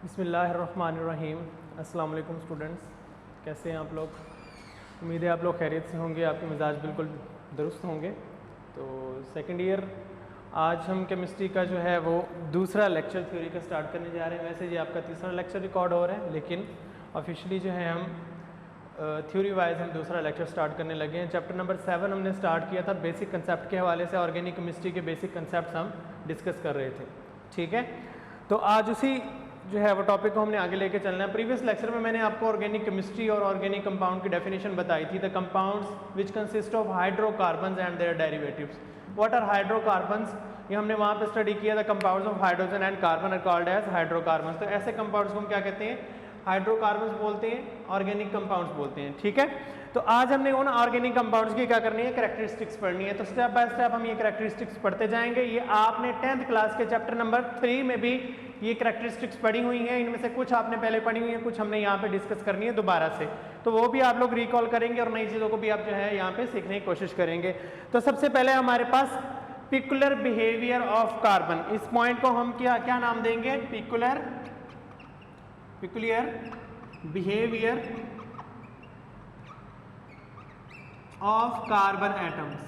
बिस्मिल्लाहिर्रहमानिर्रहीम। अस्सलाम वालेकुम स्टूडेंट्स, कैसे हैं आप लोग? उम्मीद है आप लोग खैरियत से होंगे, आपके मिजाज बिल्कुल दुरुस्त होंगे। तो सेकंड ईयर आज हम केमिस्ट्री का जो है वो दूसरा लेक्चर थ्योरी का स्टार्ट करने जा रहे हैं। वैसे ये आपका तीसरा लेक्चर रिकॉर्ड हो रहा है, लेकिन ऑफिशियली जो है हम थ्योरी वाइज हम दूसरा लेक्चर स्टार्ट करने लगे हैं। चैप्टर नंबर 7 हमने स्टार्ट किया था, बेसिक कंसेप्ट के हवाले से ऑर्गेनिक केमिस्ट्री के बेसिक कंसेप्ट हम डिस्कस कर रहे थे। ठीक है, तो आज उसी जो है वो टॉपिक को हमने आगे लेके चलना है। प्रीवियस लेक्चर में मैंने आपको ऑर्गेनिक केमिस्ट्री और ऑर्गेनिक कंपाउंड की डेफिनेशन बताई थी। The compounds which consist of hydrocarbons and their derivatives. What are hydrocarbons, ये हमने वहाँ पे स्टडी किया। The compounds of hydrogen and carbon are called as hydrocarbons. तो ऐसे कंपाउंड्स को हम क्या कहते हैं? हाइड्रोकार्बन्स बोलते हैं, ऑर्गेनिक कंपाउंड्स बोलते हैं। ठीक है, तो आज हमने उन ऑर्गेनिक कंपाउंड्स की क्या करनी है? कैरेक्टरिस्टिक्स पढ़नी है। तो स्टेप बाय स्टेप हम ये कैरेक्टरिस्टिक्स पढ़ते जाएंगे। ये आपने 10th क्लास के चैप्टर नंबर 3 में भी ये कैरेक्टरिस्टिक्स पढ़ी हुई हैं। इनमें से कुछ आपने पहले पढ़ी हुई हैं, कुछ हमने यहाँ पे डिस्कस करनी है दोबारा से। तो वो भी आप लोग रिकॉल करेंगे और नई चीज़ों को भी आप जो है यहाँ पे सीखने की कोशिश करेंगे। तो सबसे पहले हमारे पास पिकुलर बिहेवियर ऑफ कार्बन, इस पॉइंट को हम क्या नाम देंगे? Peculiar behaviour of carbon atoms.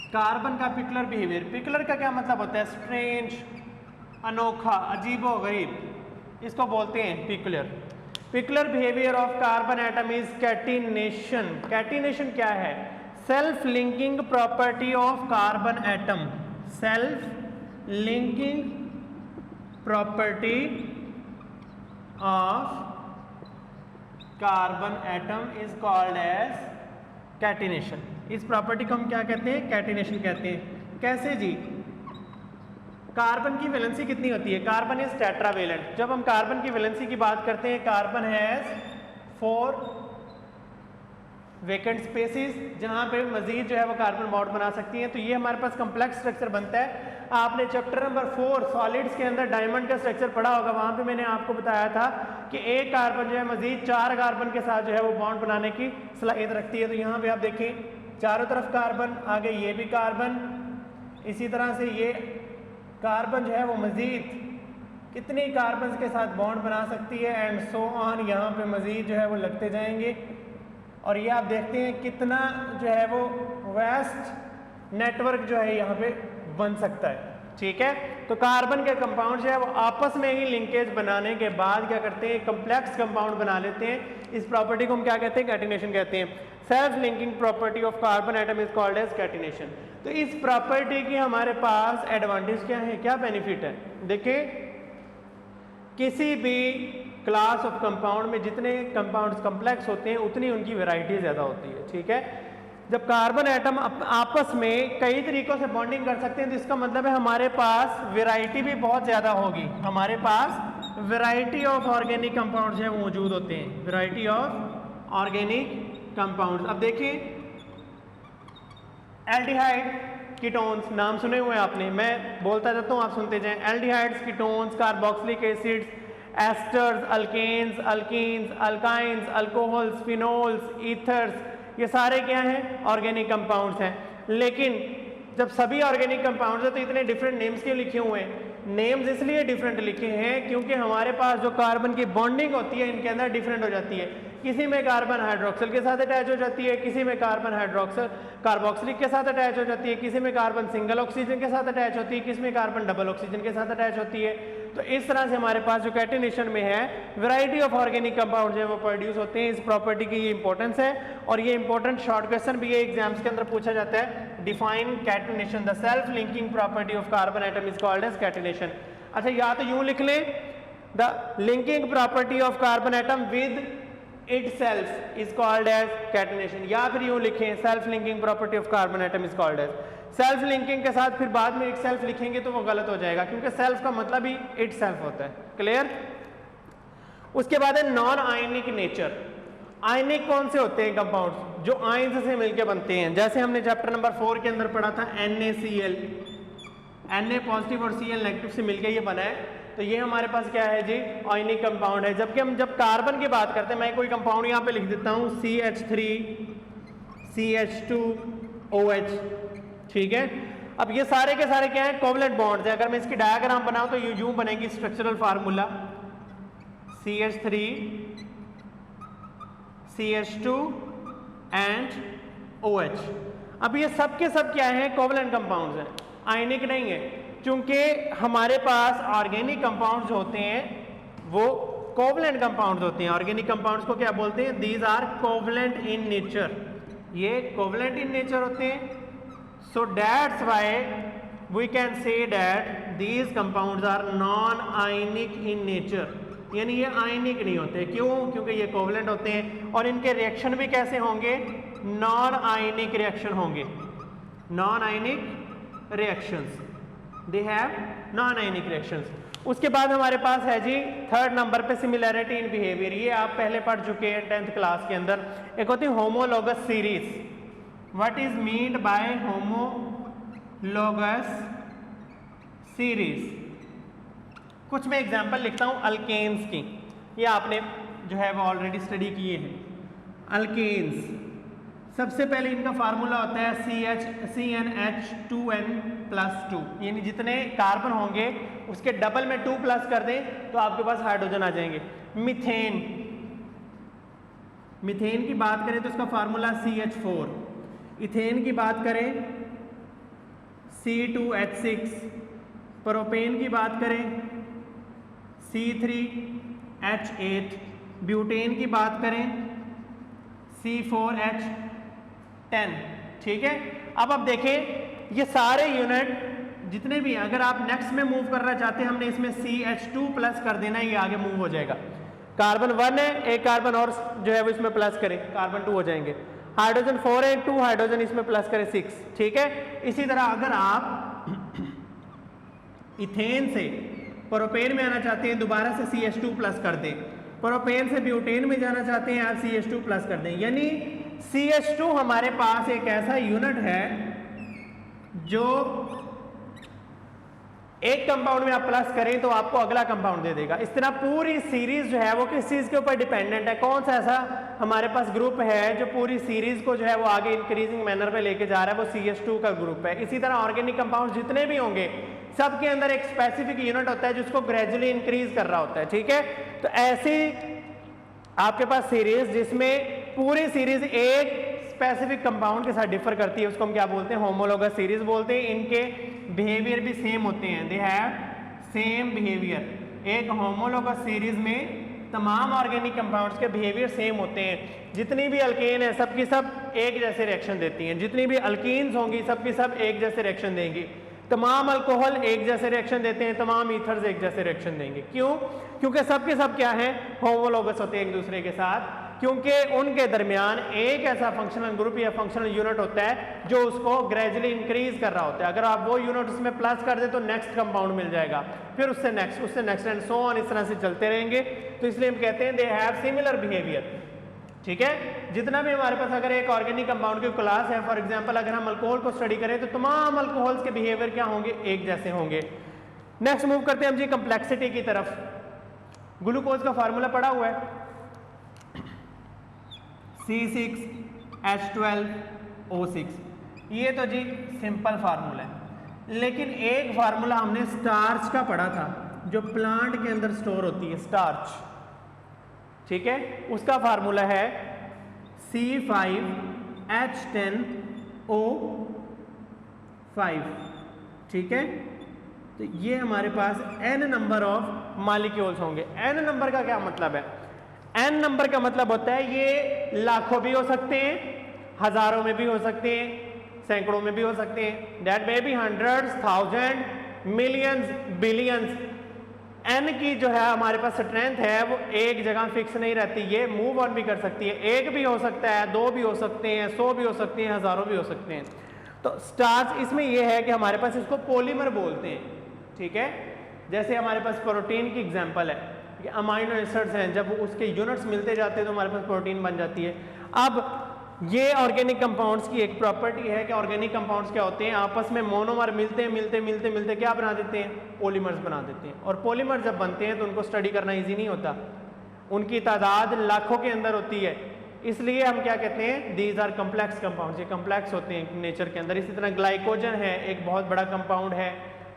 Carbon का पिकुलर बिहेवियर, पिकुलर का क्या मतलब होता है? स्ट्रेंज, अनोखा, अजीबो गरीब, इसको बोलते हैं peculiar. Peculiar behaviour of carbon atom is catenation. Catenation क्या है? Self linking property of carbon atom. Self linking property of carbon atom is called as catenation. इस प्रॉपर्टी को हम क्या कहते हैं? कैटिनेशन कहते हैं। कैसे जी? कार्बन की वैलेंसी कितनी होती है? Carbon is tetravalent. जब हम कार्बन की वैलेंसी की बात करते हैं, कार्बन हैज 4 वेकेंट स्पेसिस, जहां पे मजीद जो है वो कार्बन बॉन्ड बना सकती है। तो ये हमारे पास कॉम्प्लेक्स स्ट्रक्चर बनता है। आपने चैप्टर नंबर 4 सॉलिड्स के अंदर डायमंड का स्ट्रक्चर पढ़ा होगा। वहां पे मैंने आपको बताया था कि एक कार्बन जो है मजीद 4 कार्बन के साथ जो है वो बॉन्ड बनाने की सलाहियत रखती है। तो यहाँ पे आप देखें, चारों तरफ कार्बन, आगे ये भी कार्बन, इसी तरह से ये कार्बन जो है वो मजीद कितनी कार्बन के साथ बॉन्ड बना सकती है, एंड सो ऑन। यहाँ पे मजीद जो है वो लगते जाएंगे और ये आप देखते हैं कितना जो है वो वेस्ट नेटवर्क जो है यहाँ पे बन सकता है। ठीक है, तो कार्बन के कंपाउंड जो है वो आपस में ही लिंकेज बनाने के बाद क्या करते हैं? कंप्लेक्स कंपाउंड बना लेते हैं। इस प्रॉपर्टी को हम क्या कहते हैं? कैटिनेशन कहते हैं। Self linking property of carbon atom is called as catenation. तो इस प्रॉपर्टी की हमारे पास एडवांटेज क्या है, क्या बेनिफिट है? देखिए, किसी भी क्लास ऑफ कंपाउंड में जितने कंपाउंड्स कॉम्प्लेक्स होते हैं उतनी उनकी वैरायटी ज़्यादा होती है। ठीक है, जब कार्बन एटम आपस में कई तरीकों से बॉन्डिंग कर सकते हैं, तो इसका मतलब है हमारे पास वैरायटी भी बहुत ज़्यादा होगी। हमारे पास वैरायटी ऑफ ऑर्गेनिक कंपाउंड जो है वो मौजूद होते हैं। Variety of organic compound. अब देखिए, एल्डिहाइड, कीटोन्स, नाम सुने हुए आपने, मैं बोलता जाता हूँ, आप सुनते जाएं। Aldehydes, ketones, carboxylic acids, esters, alkanes, alkenes, alkynes, alcohols, phenols, ethers, ये सारे क्या हैं? ऑर्गेनिक कंपाउंड्स हैं। लेकिन जब सभी ऑर्गेनिक कंपाउंड्स हैं तो इतने डिफरेंट नेम्स क्यों लिखे हुए हैं? नेम्स इसलिए डिफरेंट लिखे हैं क्योंकि हमारे पास जो कार्बन की बॉन्डिंग होती है इनके अंदर डिफरेंट हो जाती है। किसी में कार्बन हाइड्रोक्सिल के साथ अटैच हो जाती है, किसी में कार्बन हाइड्रोक्सिल कार्बोक्सिलिक के साथ अटैच हो जाती है, किसी में कार्बन सिंगल ऑक्सीजन के साथ अटैच होती है, किसी में कार्बन डबल ऑक्सीजन के साथ अटैच होती है। तो इस तरह से हमारे पास जो कैटिनेशन में है वैरायटी ऑफ ऑर्गेनिक कंपाउंड जो है वो प्रोड्यूस होते हैं। इस प्रॉपर्टी की ये इंपॉर्टेंस है और ये इंपॉर्टेंट शॉर्ट क्वेश्चन भी ये एग्जाम्स के अंदर पूछा जाता है। Define catenation. The self linking property of carbon atom is called as catenation. अच्छा, या तो यूं लिख लें, the linking property of carbon atom with itself is called as catenation, या फिर यूं लिखें, self linking property of carbon atom is called as. Self linking के साथ फिर बाद में एक सेल्फ लिखेंगे तो वो गलत हो जाएगा, क्योंकि सेल्फ का मतलब ही इट सेल्फ होता है। क्लियर? उसके बाद है नॉन आयनिक नेचर। आयनिक कौन से होते हैं कंपाउंड्स? जो आयंस से मिलकर बनते हैं। जैसे हमने चैप्टर नंबर 4 के अंदर पढ़ा था NaCl, Na पॉजिटिव और Cl नेगेटिव से मिलकर ये बना है। तो ये हमारे पास क्या है जी? आयनिक कंपाउंड है। जबकि हम जब कार्बन की बात करते हैं, मैं कोई कंपाउंड यहाँ पे लिख देता हूँ CH3 CH2OH। ठीक है, अब ये सारे के सारे क्या है? कोवलेंट बॉन्ड्स है। अगर मैं इसकी डायग्राम बनाऊं तो ये यूं बनेगी structural formula. CH3 CH2 and OH। अब ये सब के सब क्या है, कोवलेंट कंपाउंड्स हैं, आयनिक नहीं है। क्योंकि हमारे पास ऑर्गेनिक कंपाउंड्स होते हैं वो कोवलेंट कंपाउंड्स होते हैं। ऑर्गेनिक कंपाउंड्स को क्या बोलते हैं, these are covalent in nature, ये कोवलेंट इन नेचर होते हैं। So that's why we can say that these compounds are non ionic in nature, यानी ये आयनिक नहीं होते। क्यों? क्योंकि ये कोवलेंट होते हैं और इनके रिएक्शन भी कैसे होंगे, नॉन आयनिक रिएक्शन होंगे, non ionic reactions, they have non ionic reactions. उसके बाद हमारे पास है जी थर्ड नंबर पे सिमिलैरिटी इन बिहेवियर, ये आप पहले पढ़ चुके हैं 10th क्लास के अंदर। एक होती है homologous series. What is meant by homologous series? कुछ मैं एग्जांपल लिखता हूं अल्केन्स की, ये आपने जो है वो ऑलरेडी स्टडी किए हैं। अल्केन्स, सबसे पहले इनका फार्मूला होता है CnH2n+2, यानी जितने कार्बन होंगे उसके डबल में 2 प्लस कर दें तो आपके पास हाइड्रोजन आ जाएंगे। मीथेन, मीथेन की बात करें तो उसका फार्मूला CH4। इथेन की बात करें C2H6। प्रोपेन की बात करें C3H8। ब्यूटेन की बात करें C4H10। ठीक है, अब आप देखें ये सारे यूनिट जितने भी हैं, अगर आप नेक्स्ट में मूव करना चाहते हैं, हमने इसमें CH2 प्लस कर देना, ये आगे मूव हो जाएगा। कार्बन 1 है, एक कार्बन और जो है वो इसमें प्लस करें, कार्बन 2 हो जाएंगे। हाइड्रोजन 4 है, 2 हाइड्रोजन इसमें प्लस करें 6। ठीक है, इसी तरह अगर आप इथेन से प्रोपेन में आना चाहते हैं, दोबारा से CH2 प्लस कर दें। प्रोपेन से ब्यूटेन में जाना चाहते हैं, आप CH2 प्लस कर दें। यानी CH2 हमारे पास एक ऐसा यूनिट है जो एक कंपाउंड में आप प्लस करें तो आपको अगला कंपाउंड दे देगा। इस तरह पूरी सीरीज जो है वो किस चीज के ऊपर डिपेंडेंट है, कौन सा ऐसा हमारे पास ग्रुप है जो पूरी सीरीज को जो है वो आगे इंक्रीजिंग मैनर पे लेके जा रहा है, वो CH2 का ग्रुप है। इसी तरह ऑर्गेनिक कंपाउंड जितने भी होंगे सबके अंदर एक स्पेसिफिक यूनिट होता है जिसको ग्रेजुअली इंक्रीज कर रहा होता है। ठीक है, तो ऐसी आपके पास सीरीज जिसमें पूरी सीरीज एक स्पेसिफिक कंपाउंड के साथ डिफर करती है, उसको हम क्या बोलते हैं, होमोलोगस सीरीज बोलते हैं। इनके बिहेवियर भी सेम होते हैं, दे हैव सेम बिहेवियर। एक होमोलोगस सीरीज में तमाम ऑर्गेनिक कंपाउंड्स के बिहेवियर सेम होते हैं। जितनी भी अल्केन है सबकी सब एक जैसे रिएक्शन देती हैं, जितनी भी अल्कीन्स होंगी सबकी सब एक जैसे रिएक्शन देंगी। तमाम अल्कोहल एक जैसे रिएक्शन देते हैं, तमाम ईथर्स एक जैसे रिएक्शन देंगे। क्यों? क्योंकि सबके सब क्या है, होमोलोगस होते हैं एक दूसरे के साथ, क्योंकि उनके दरमियान एक ऐसा फंक्शनल ग्रुप या फंक्शनल यूनिट होता है जो उसको ग्रेजुअली इंक्रीज कर रहा होता है। अगर आप वो यूनिट उसमें प्लस कर दे तो नेक्स्ट कंपाउंड मिल जाएगा, फिर उससे नेक्स्ट एंड सो ऑन, इस तरह से चलते रहेंगे। तो इसलिए हम कहते हैं दे हैव सिमिलर बिहेवियर। ठीक है, जितना भी हमारे पास अगर एक ऑर्गेनिक कंपाउंड की क्लास है, फॉर एग्जांपल अगर हम अल्कोहल को स्टडी करें तो तमाम अल्कोहल्स के बिहेवियर क्या होंगे, एक जैसे होंगे। नेक्स्ट मूव करते हैं हम जी कंप्लेक्सिटी की तरफ। ग्लूकोज का फार्मूला पड़ा हुआ है C6H12O6, ये तो जी सिंपल फार्मूला है। लेकिन एक फार्मूला हमने स्टार्च का पढ़ा था जो प्लांट के अंदर स्टोर होती है, स्टार्च। ठीक है, उसका फार्मूला है C5H10O5। ठीक है, तो ये हमारे पास n नंबर ऑफ मॉलिक्यूल्स होंगे। n नंबर का क्या मतलब है, n नंबर का मतलब होता है ये लाखों भी हो सकते हैं, हजारों में भी हो सकते हैं, सैकड़ों में भी हो सकते हैं। That may be hundreds, thousand, millions, billions. n की जो है हमारे पास स्ट्रेंथ है वो एक जगह फिक्स नहीं रहती, ये मूव ऑन भी कर सकती है। एक भी हो सकता है, दो भी हो सकते हैं, 100 भी हो सकते हैं, हजारों भी हो सकते हैं। तो स्टार्च इसमें यह है कि हमारे पास इसको पॉलीमर बोलते हैं। ठीक है, जैसे हमारे पास प्रोटीन की एग्जांपल है कि अमाइनो एसिड्स हैं, जब उसके यूनिट्स मिलते जाते हैं तो हमारे पास प्रोटीन बन जाती है। अब ये ऑर्गेनिक कंपाउंड्स की एक प्रॉपर्टी है कि ऑर्गेनिक कंपाउंड्स क्या होते हैं, आपस में मोनोमर मिलते मिलते क्या बना देते हैं, पॉलीमर्स बना देते हैं। और पॉलीमर जब बनते हैं तो उनको स्टडी करना ईजी नहीं होता, उनकी तादाद लाखों के अंदर होती है। इसलिए हम क्या कहते हैं, दीज आर कम्प्लेक्स कंपाउंड्स, ये कम्प्लेक्स होते हैं नेचर के अंदर। इसी तरह ग्लाइकोजन है, एक बहुत बड़ा कंपाउंड है,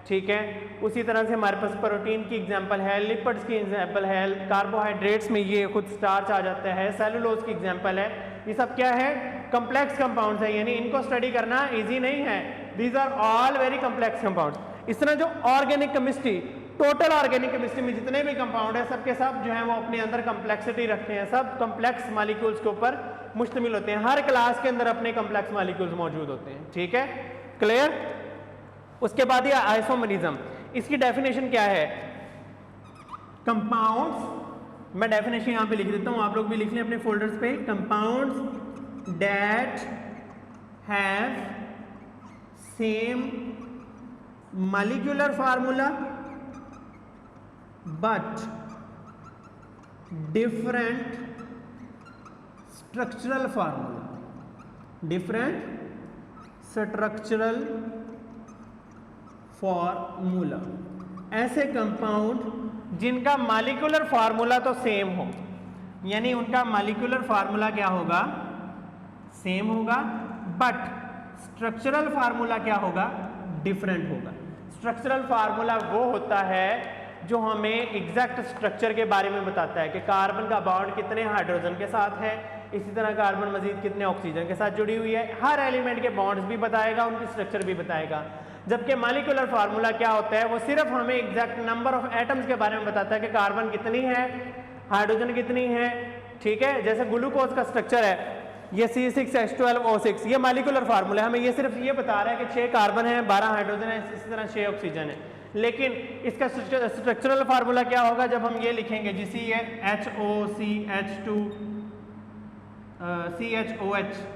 ठीक है। उसी तरह से हमारे पास प्रोटीन की एग्जांपल है, लिपिड्स की एग्जांपल है, कार्बोहाइड्रेट्स में ये खुद स्टार्च आ जाता है, सेलुलोज की एग्जांपल है। ये सब क्या है? कम्प्लेक्स कंपाउंड्स है, यानी इनको स्टडी करना इजी नहीं है। These are all very complex compounds. इस तरह जो organic chemistry, total organic chemistry में जितने भी कंपाउंड है सब के सब जो है वो अपने अंदर कम्प्लेक्सिटी रखते हैं, सब कम्प्लेक्स मॉलिक्यूल्स के ऊपर मुश्तमिल होते हैं। हर क्लास के अंदर अपने कम्प्लेक्स मॉलिक्यूल्स मौजूद होते हैं, ठीक है, क्लियर। उसके बाद ये आइसोमरिज्म, इसकी डेफिनेशन क्या है? कंपाउंड्स, मैं डेफिनेशन यहां पे लिख देता हूं, आप लोग भी लिख लें अपने फोल्डर्स पे। Compounds that have same molecular formula but different structural formula, different structural formula. ऐसे कंपाउंड जिनका मॉलिक्यूलर फार्मूला तो सेम हो, यानी उनका मॉलिक्यूलर फार्मूला क्या होगा? सेम होगा, बट स्ट्रक्चरल फार्मूला क्या होगा? डिफरेंट होगा। स्ट्रक्चरल फार्मूला वो होता है जो हमें एग्जैक्ट स्ट्रक्चर के बारे में बताता है कि कार्बन का बॉन्ड कितने हाइड्रोजन के साथ है, इसी तरह कार्बन मजीद कितने ऑक्सीजन के साथ जुड़ी हुई है। हर एलिमेंट के बॉन्ड्स भी बताएगा, उनकी स्ट्रक्चर भी बताएगा। जबकि मॉलिक्यूलर फार्मूला क्या होता है? वो सिर्फ हमें एग्जैक्ट नंबर ऑफ एटम्स के बारे में बताता है कि कार्बन कितनी है, हाइड्रोजन कितनी है, ठीक है। जैसे ग्लूकोज का स्ट्रक्चर है, ये C6H12O6, ये मॉलिक्यूलर फार्मूला है, हमें ये सिर्फ ये बता रहा है कि 6 कार्बन है, 12 हाइड्रोजन है, इसी तरह 6 ऑक्सीजन है। लेकिन इसका स्ट्रक्चरल फार्मूला क्या होगा? जब हम ये लिखेंगे जी CHOCH,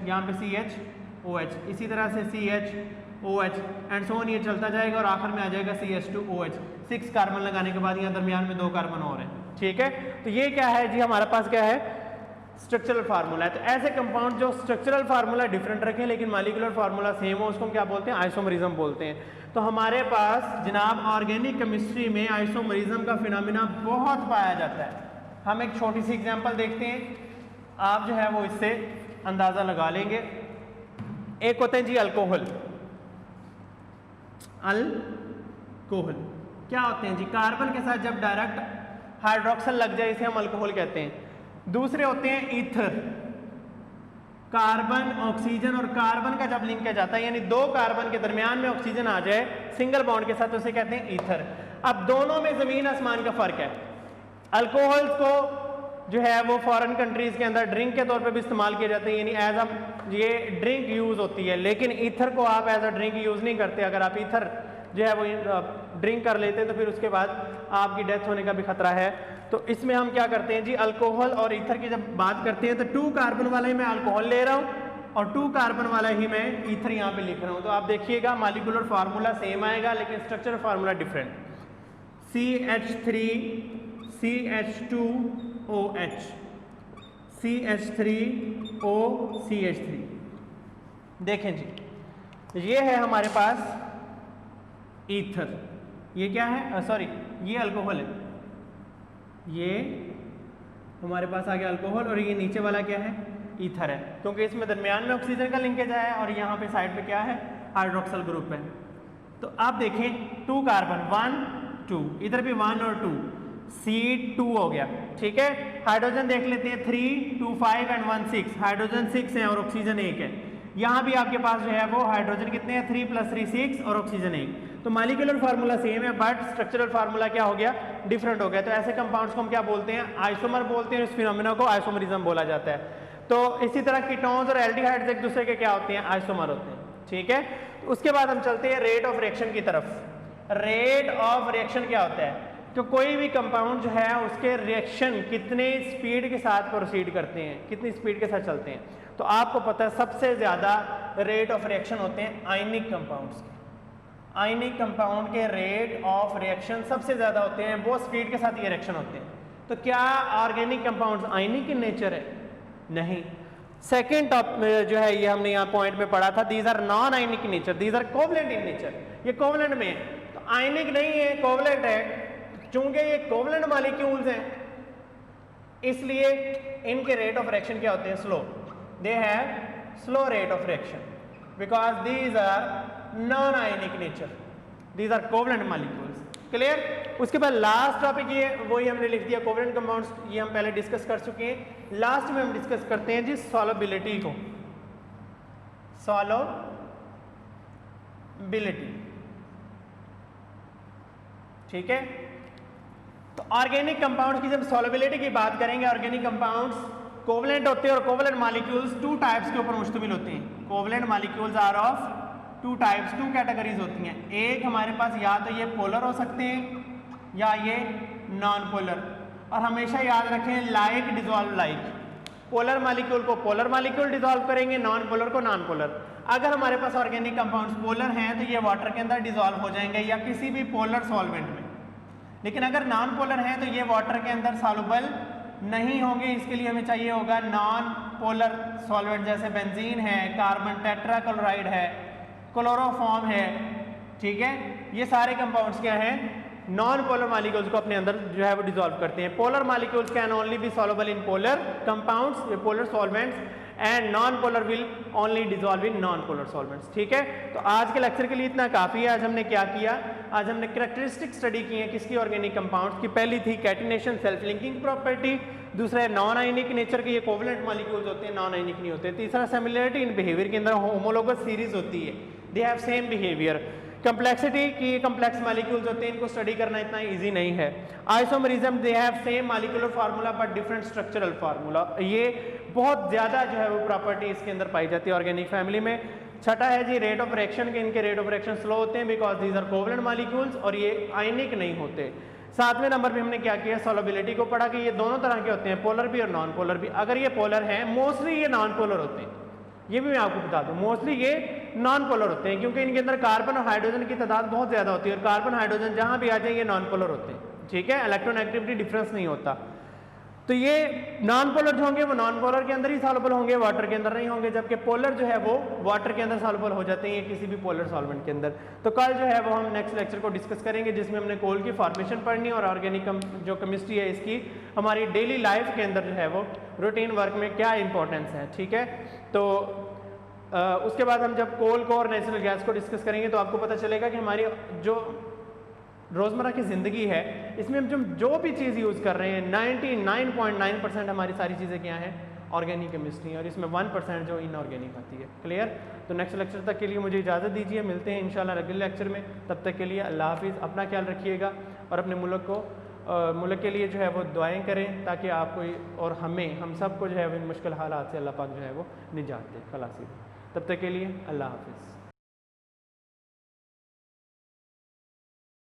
यहाँ पे CHOH, इसी तरह से CHOH एंड सो ऑन, ये चलता जाएगा और आखिर में आ जाएगा CH2OH। 6 कार्बन लगाने के बाद यहाँ दरमियान में 2 कार्बन और हैं, ठीक है। तो ये क्या है जी? हमारे पास क्या है? स्ट्रक्चरल फार्मूला है। तो ऐसे कंपाउंड जो स्ट्रक्चरल फार्मूला डिफरेंट रखें लेकिन मॉलिक्यूलर फार्मूला सेम हो, उसको हम क्या बोलते हैं? आइसोमरिज्म बोलते हैं। तो हमारे पास जनाब ऑर्गेनिक केमिस्ट्री में आइसोमरिज्म का फिनोमिना बहुत पाया जाता है। हम एक छोटी सी एग्जांपल देखते हैं, आप जो है वो इससे अंदाजा लगा लेंगे। एक होते हैं जी अल्कोहल। अल्कोहल क्या होते हैं जी? कार्बन के साथ जब डायरेक्ट हाइड्रोक्सल लग जाए इसे हम अल्कोहल कहते हैं। दूसरे होते हैं ईथर, कार्बन ऑक्सीजन और कार्बन का जब लिंक किया जाता है, यानी 2 कार्बन के दरमियान में ऑक्सीजन आ जाए सिंगल बॉन्ड के साथ, उसे कहते हैं ईथर। अब दोनों में जमीन आसमान का फर्क है। अल्कोहल्स को जो है वो फॉरेन कंट्रीज के अंदर ड्रिंक के तौर पे भी इस्तेमाल किए जाते हैं, यानी एज अ ये ड्रिंक यूज होती है। लेकिन ईथर को आप एज अ ड्रिंक यूज नहीं करते। अगर आप ईथर जो है वो ड्रिंक कर लेते हैं तो फिर उसके बाद आपकी डेथ होने का भी खतरा है। तो इसमें हम क्या करते हैं जी? अल्कोहल और ईथर की जब बात करते हैं तो 2 कार्बन वाला ही मैं अल्कोहल ले रहा हूँ और 2 कार्बन वाला ही मैं ईथर यहाँ पे लिख रहा हूँ। तो आप देखिएगा मॉलिक्यूलर फार्मूला सेम आएगा लेकिन structure formula different. CH3 CH2OH, CH3O CH3। देखें जी, ये है हमारे पास ईथर, ये क्या है? सॉरी, ये अल्कोहल है। ये हमारे पास आ गया अल्कोहल और ये नीचे वाला क्या है? ईथर है, क्योंकि इसमें दरमियान में ऑक्सीजन का लिंकेज आया है और यहाँ पे साइड पे क्या है? हाइड्रोक्सल ग्रुप है। तो आप देखें 2 कार्बन 1 2, इधर भी 1 और 2, C2 हो गया, ठीक है। हाइड्रोजन देख लेते हैं 3 2 5 एंड 1 6, हाइड्रोजन 6 है और ऑक्सीजन 1 है। यहाँ भी आपके पास जो है वो हाइड्रोजन कितने हैं? 3 + 3 6 और ऑक्सीजन 1। तो मॉलिक्यूलर फार्मूला सेम है बट स्ट्रक्चरल फार्मूला क्या हो गया? डिफरेंट हो गया। तो ऐसे कंपाउंड्स को हम क्या बोलते हैं? आइसोमर बोलते हैं। इस फिनोमिना को आइसोमरिज्म बोला जाता है। तो इसी तरह कीटोन्स और एल्डिहाइड्स एक दूसरे के क्या होते हैं? आइसोमर होते हैं, ठीक है। तो उसके बाद हम चलते हैं रेट ऑफ रिएक्शन की तरफ। रेट ऑफ रिएक्शन क्या होता है? तो कोई भी कंपाउंड जो है उसके रिएक्शन कितने स्पीड के साथ प्रोसीड करते हैं, कितनी स्पीड के साथ चलते हैं। तो आपको पता है सबसे ज्यादा रेट ऑफ रिएक्शन होते हैं आयनिक कंपाउंड्स के। आयनिक कंपाउंड के रेट ऑफ रिएक्शन सबसे ज्यादा होते हैं, वो स्पीड के साथ ये रिएक्शन होते हैं। तो क्या organic compounds ionic in nature है? नहीं। सेकेंड जो है ये हमने यहाँ पॉइंट में पढ़ा था, these are non ionic in nature, these are covalent in nature. ये कोवलेंट में है, तो आयनिक नहीं है, कोवलेंट है। चूंकि ये कोवलेंट मॉलिक्यूल्स हैं इसलिए इनके रेट ऑफ रिएक्शन क्या होते हैं? Slow. They have slow rate of reaction because these are non ionic nature. These are covalent molecules. Clear? उसके बाद लास्ट टॉपिक ये वही हमने लिख दिया कोवलेंट कंपाउंड्स, ये हम पहले डिस्कस कर चुके हैं। लास्ट में हम डिस्कस करते हैं जी सॉल्युबिलिटी को, सॉल्युबिलिटी। ठीक है, तो ऑर्गेनिक कंपाउंड्स की जब सॉल्युबिलिटी की बात करेंगे, ऑर्गेनिक कंपाउंड्स कोवलेंट होते हैं और कोवलेंट मॉलिक्यूल्स टू टाइप्स के ऊपर मुश्तमिल होते हैं। Covalent molecules are of two types, two categories होती हैं। एक हमारे पास या तो ये पोलर हो सकते हैं या ये नॉन पोलर, और हमेशा याद रखें like dissolve like. Polar molecule को पोलर मॉलिक्यूल डिजॉल्व करेंगे, नॉन पोलर को नॉन पोलर। अगर हमारे पास ऑर्गेनिक कंपाउंड्स पोलर हैं तो ये वाटर के अंदर डिजॉल्व हो जाएंगे या किसी भी पोलर सॉल्वेंट में, लेकिन अगर नॉन पोलर हैं तो ये वाटर के अंदर सॉल्युबल नहीं होंगे। इसके लिए हमें चाहिए होगा नॉन पोलर सॉल्वेंट, जैसे बेंजीन है, कार्बन टेट्राक्लोराइड है, क्लोरोफॉर्म है। ठीक है, ये सारे कंपाउंड्स क्या हैं, नॉन पोलर मॉलिक्यूल्स को अपने अंदर जो है वो डिसॉल्व करते हैं। Polar molecules can only be soluble in polar compounds, polar solvents, and non polar will only dissolve in non polar solvents. ठीक है, तो आज के लेक्चर के लिए इतना काफ़ी है। आज हमने क्या किया, आज हमने कैरेक्टरिस्टिक स्टडी की है किसकी, ऑर्गेनिक कंपाउंड्स की। पहली थी कैटिनेशन सेल्फ लिंकिंग प्रॉपर्टी, दूसरा है नॉन आयनिक नेचर के, ये कोवलेंट मॉलिक्यूल्स होते हैं, नॉन आयनिक नहीं होते। तीसरा सिमिलरिटी इन बिहेवियर के अंदर होमोलोगस सीरीज होती है, they have same behaviour. Complexity की कम्प्लेक्स मॉलिक्यूल्स होते हैं, इनको स्टडी करना इतना इजी नहीं है। Isomerism, they have same molecular formula but different structural formula, ये बहुत ज़्यादा जो है वो प्रॉपर्टी इसके अंदर पाई जाती है ऑर्गेनिक फैमिली में। छठा है जी रेट ऑफ रिएक्शन के, इनके रेट ऑफ रिएक्शन स्लो होते हैं because these are covalent molecules और ये आयनिक नहीं होते। सातवें नंबर पे हमने क्या किया, सॉल्युबिलिटी को पढ़ा कि ये दोनों तरह के होते हैं, पोलर भी और नॉन पोलर भी। अगर ये पोलर हैं, मोस्टली ये नॉन पोलर होते हैं, ये भी मैं आपको बता दूं, मोस्टली ये नॉन पोलर होते हैं क्योंकि इनके अंदर कार्बन और हाइड्रोजन की तादाद बहुत ज़्यादा होती है और कार्बन हाइड्रोजन जहाँ भी आ जाए ये नॉन पोलर होते हैं। ठीक है, इलेक्ट्रोनेगेटिविटी डिफरेंस नहीं होता। तो ये नॉन पोलर जो होंगे वो नॉन पोलर के अंदर ही सॉल्युबल होंगे, वाटर के अंदर नहीं होंगे, जबकि पोलर जो है वो वाटर के अंदर सॉल्युबल हो जाते हैं ये किसी भी पोलर सॉल्वेंट के अंदर। तो कल जो है वो हम नेक्स्ट लेक्चर को डिस्कस करेंगे जिसमें हमने कोल की फॉर्मेशन पढ़नी और ऑर्गेनिक जो केमिस्ट्री है इसकी हमारी डेली लाइफ के अंदर जो है वो रूटीन वर्क में क्या इंपॉर्टेंस है। ठीक है, तो उसके बाद हम जब कोल को और नेचुरल गैस को डिस्कस करेंगे तो आपको पता चलेगा कि हमारी जो रोज़मर्रा की ज़िंदगी है इसमें हम जो भी चीज़ यूज़ कर रहे हैं 99.9% हमारी सारी चीज़ें क्या हैं, ऑर्गेनिक केमिस्ट्री, और इसमें 1% जो इनऑर्गेनिक आती है। क्लियर? तो नेक्स्ट लेक्चर तक के लिए मुझे इजाज़त दीजिए, मिलते हैं इंशाल्लाह अगले लेक्चर में। तब तक के लिए अल्लाह हाफिज़, अपना ख्याल रखिएगा और अपने मुल्क के लिए जो है वो दुआएँ करें ताकि आपको और हम सबको जो है वो इन मुश्किल हालात से अल्लाह पाक जो है वो निजात दे। खलासी, तब तक के लिए अल्लाह हाफिज़।